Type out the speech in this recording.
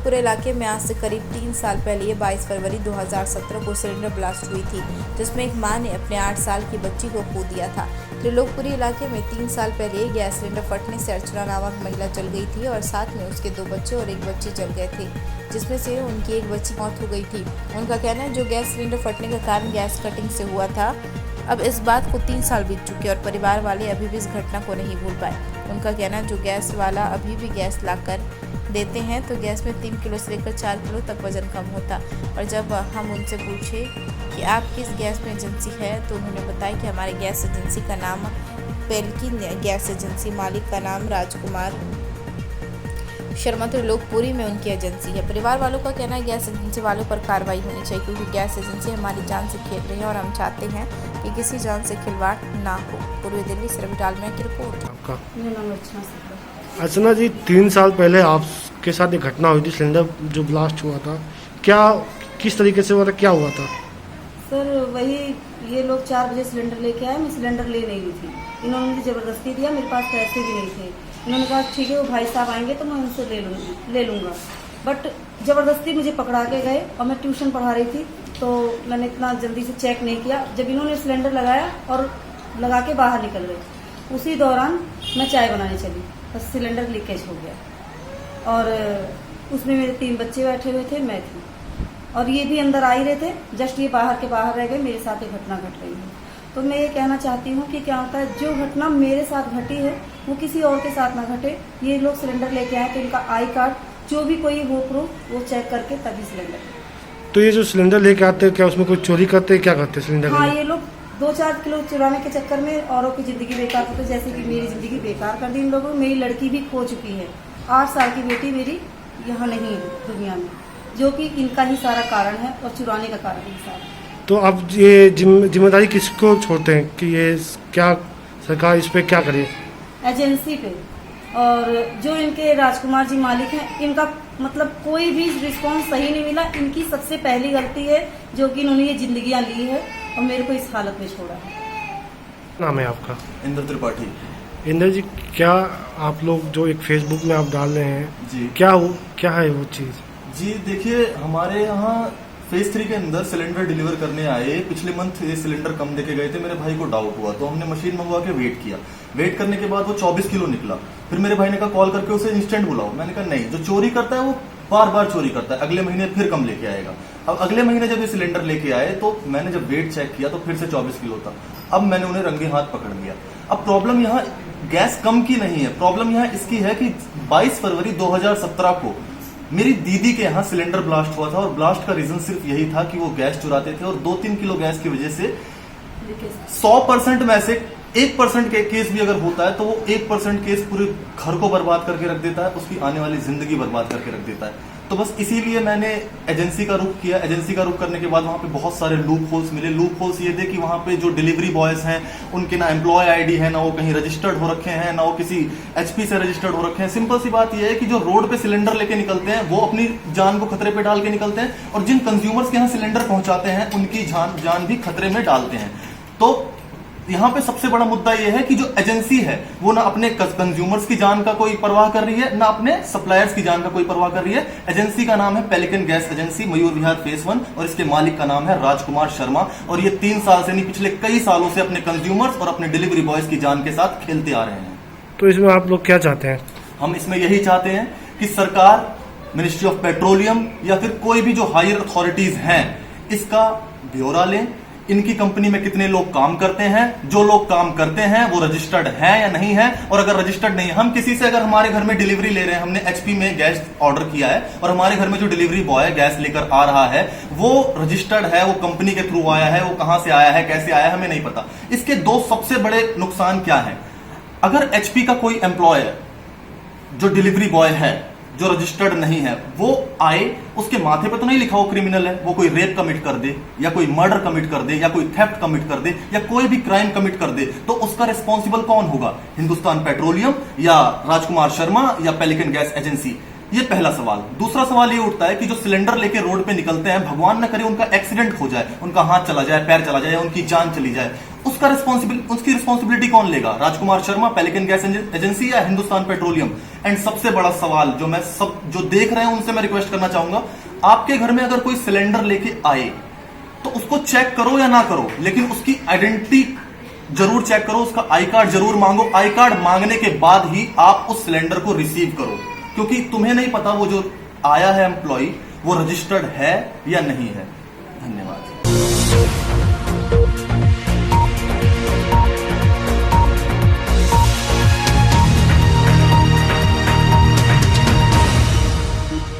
त्रिलोकपुर इलाके में आज से करीब 3 साल पहले 22 फरवरी 2017 को सिलेंडर ब्लास्ट हुई थी, जिसमें एक मां ने अपने 8 साल की बच्ची को खो दिया था। त्रिलोकपुरी इलाके में 3 साल पहले गैस सिलेंडर फटने से अर्चना नामक महिला जल गई थी और साथ में उसके 2 बच्चे और एक बच्ची जल गए थे, जिसमें से उनकी एक बच्ची की मौत हो गई थी। उनका कहना है जो गैस सिलेंडर फटने का कारण गैस कटिंग से हुआ था। अब इस बात को 3 साल बीत चुके और परिवार वाले अभी भी इस घटना को नहीं भूल पाए। उनका कहना है जो गैस वाला अभी भी गैस लाकर देते हैं तो गैस में 3 किलो से लेकर 4 किलो तक वजन कम होता। और जब हम उनसे पूछे कि आप किस गैस में एजेंसी है तो उन्होंने बताया कि हमारे गैस एजेंसी का नाम पेलिकन गैस एजेंसी, मालिक का नाम राजकुमार शर्मा, त्रिलोकपुरी में उनकी एजेंसी है। परिवार वालों का कहना है गैस एजेंसी वालों पर कार्रवाई होनी चाहिए क्योंकि गैस एजेंसी हमारी जान से खेल रही है और हम चाहते हैं कि किसी जान से खिलवाड़ ना हो। पूर्वी दिल्ली से रवि डालमिया की रिपोर्ट। आपका मेरा नाम अर्चना। अर्चना जी, 3 साल पहले आपके साथ एक घटना हुई थी, सिलेंडर जो ब्लास्ट हुआ था, क्या किस तरीके से हुआ था, क्या हुआ था? सर वही ये लोग 4 बजे सिलेंडर लेके आए, मैं सिलेंडर ले नहीं रही थी। इन्होंने मुझे ज़बरदस्ती दिया, मेरे पास पैसे भी नहीं थे। इन्होंने कहा ठीक है वो भाई साहब आएंगे तो मैं उनसे ले लूँगा। बट ज़बरदस्ती मुझे पकड़ा के गए और मैं ट्यूशन पढ़ा रही थी तो मैंने इतना जल्दी से चेक नहीं किया। जब इन्होंने सिलेंडर लगाया और लगा के बाहर निकल गए, उसी दौरान मैं चाय बनाने चली, बस सिलेंडर लीकेज हो गया और उसमें मेरे 3 बच्चे बैठे हुए थे, मैं थी और ये भी अंदर आ ही रहे थे। जस्ट ये बाहर के बाहर रह गए, मेरे साथ ये घटना घट रही है। तो मैं ये कहना चाहती हूँ कि क्या होता है जो घटना मेरे साथ घटी है वो किसी और के साथ ना घटे। ये लोग सिलेंडर लेके आए तो इनका आई कार्ड जो भी कोई हो प्रूफ वो चेक करके तभी सिलेंडर। तो ये जो सिलेंडर लेके आते हैं क्या उसमें कोई चोरी करते हैं, क्या करते हैं सिलेंडर? हाँ, ये लोग 2-4 किलो चुराने के चक्कर में औरों की जिंदगी बेकार करते, जैसे कि मेरी जिंदगी बेकार कर दी इन लोगों ने। मेरी लड़की भी खो चुकी है, 8 साल की बेटी मेरी यहाँ नहीं है दुनिया में, जो कि इनका ही सारा कारण है और चुराने का कारण ही सारा। तो अब ये जिम्मेदारी किसको छोड़ते हैं कि ये क्या सरकार इस पे क्या करे? एजेंसी पे। और जो इनके राजकुमार जी मालिक हैं, इनका मतलब कोई भी रिस्पांस सही नहीं मिला। इनकी सबसे पहली गलती है जो कि इन्होंने ये जिंदगियां ली है और मेरे को इस हालत में छोड़ा है। नाम है आपका? इंद्र त्रिपाठी। इंद्र जी, क्या आप लोग जो एक फेसबुक में आप डाल रहे हैं जी क्या है वो चीज़? जी देखिए, हमारे यहाँ फेज 3 के अंदर सिलेंडर डिलीवर करने आए, पिछले मंथ ये सिलेंडर कम देके गए थे। मेरे भाई को डाउट हुआ तो हमने मशीन मंगवा के वेट किया। वेट करने के बाद वो 24 किलो निकला। फिर मेरे भाई ने कहा कॉल करके उसे इंस्टेंट बुलाओ। मैंने कहा नहीं, जो चोरी करता है वो बार बार चोरी करता है, अगले महीने फिर कम लेके आएगा। अब अगले महीने जब ये सिलेंडर लेके आए तो मैंने जब वेट चेक किया तो फिर से 24 किलो था। अब मैंने उन्हें रंगे हाथ पकड़ लिया। अब प्रॉब्लम यहाँ गैस कम की नहीं है, प्रॉब्लम यहाँ इसकी है कि 22 फरवरी 2017 को मेरी दीदी के यहाँ सिलेंडर ब्लास्ट हुआ था और ब्लास्ट का रीजन सिर्फ यही था कि वो गैस चुराते थे और 2-3 किलो गैस की वजह से 100% में से 1% के केस भी अगर होता है तो वो 1% केस पूरे घर को बर्बाद करके रख देता है, उसकी आने वाली जिंदगी बर्बाद करके रख देता है। तो बस इसीलिए मैंने एजेंसी का रुख किया। एजेंसी का रुख करने के बाद वहां पे बहुत सारे लूप होल्स मिले। लूप होल्स ये थे कि वहां पे जो डिलीवरी बॉयज हैं उनके ना एम्प्लॉय आईडी है, ना वो कहीं रजिस्टर्ड हो रखे हैं, ना वो किसी एचपी से रजिस्टर्ड हो रखे हैं। सिंपल सी बात ये है कि जो रोड पे सिलेंडर लेके निकलते हैं वो अपनी जान को खतरे पे डाल के निकलते हैं और जिन कंज्यूमर्स के यहाँ सिलेंडर पहुंचाते हैं उनकी जान भी खतरे में डालते हैं। तो यहाँ पे सबसे बड़ा मुद्दा यह है कि जो एजेंसी है वो ना अपने कंज्यूमर्स की जान का कोई परवाह कर रही है, ना अपने सप्लायर्स की जान का कोई परवाह कर रही है। एजेंसी का नाम है pelican gas agency, Mayur Vihar phase 1 और इसके मालिक का नाम है राजकुमार शर्मा। और ये 3 साल से नहीं, पिछले कई सालों से अपने कंज्यूमर्स और अपने डिलीवरी बॉयज की जान के साथ खेलते आ रहे हैं। तो इसमें आप लोग क्या चाहते हैं? हम इसमें यही चाहते हैं कि सरकार, मिनिस्ट्री ऑफ पेट्रोलियम या फिर कोई भी जो हायर अथॉरिटीज हैं इसका ब्यौरा लें। इनकी कंपनी में कितने लोग काम करते हैं, जो लोग काम करते हैं वो रजिस्टर्ड है या नहीं है, और अगर रजिस्टर्ड नहीं है, हम किसी से अगर हमारे घर में डिलीवरी ले रहे हैं, हमने एचपी में गैस ऑर्डर किया है और हमारे घर में जो डिलीवरी बॉय गैस लेकर आ रहा है वो रजिस्टर्ड है, वो कंपनी के थ्रू आया है, वो कहां से आया है, कैसे आया है, हमें नहीं पता। इसके 2 सबसे बड़े नुकसान क्या है? अगर एचपी का कोई एम्प्लॉय है जो डिलीवरी बॉय है जो रजिस्टर्ड नहीं है, वो आए, उसके माथे पे तो नहीं लिखा वो क्रिमिनल है, वो कोई रेप कमिट कर दे या कोई मर्डर कमिट कर दे या कोई थेफ्ट कमिट कर दे या कोई भी क्राइम कमिट कर दे, तो उसका रिस्पॉन्सिबल कौन होगा? हिंदुस्तान पेट्रोलियम या राजकुमार शर्मा या पेलिकन गैस एजेंसी? ये पहला सवाल। दूसरा सवाल ये उठता है कि जो सिलेंडर लेके रोड पे निकलते हैं, भगवान न करे उनका एक्सीडेंट हो जाए, उनका हाथ चला जाए, पैर चला जाए, उनकी जान चली जाए, उसकी रिस्पॉन्सिबिलिटी कौन लेगा? Rajkumar Sharma, pelican gas agency या हिंदुस्तान पेट्रोलियम? एंड सबसे बड़ा सवाल जो देख रहे हैं उनसे मैं रिक्वेस्ट करना चाहूंगा, आपके घर में अगर कोई सिलेंडर लेके आए तो उसको चेक करो या ना करो, लेकिन उसकी आइडेंटिटी जरूर चेक करो, उसका आई कार्ड जरूर मांगो। आई कार्ड मांगने के बाद ही आप उस सिलेंडर को रिसीव करो, क्योंकि तुम्हें नहीं पता वो जो आया है एम्प्लॉय वो रजिस्टर्ड है या नहीं है।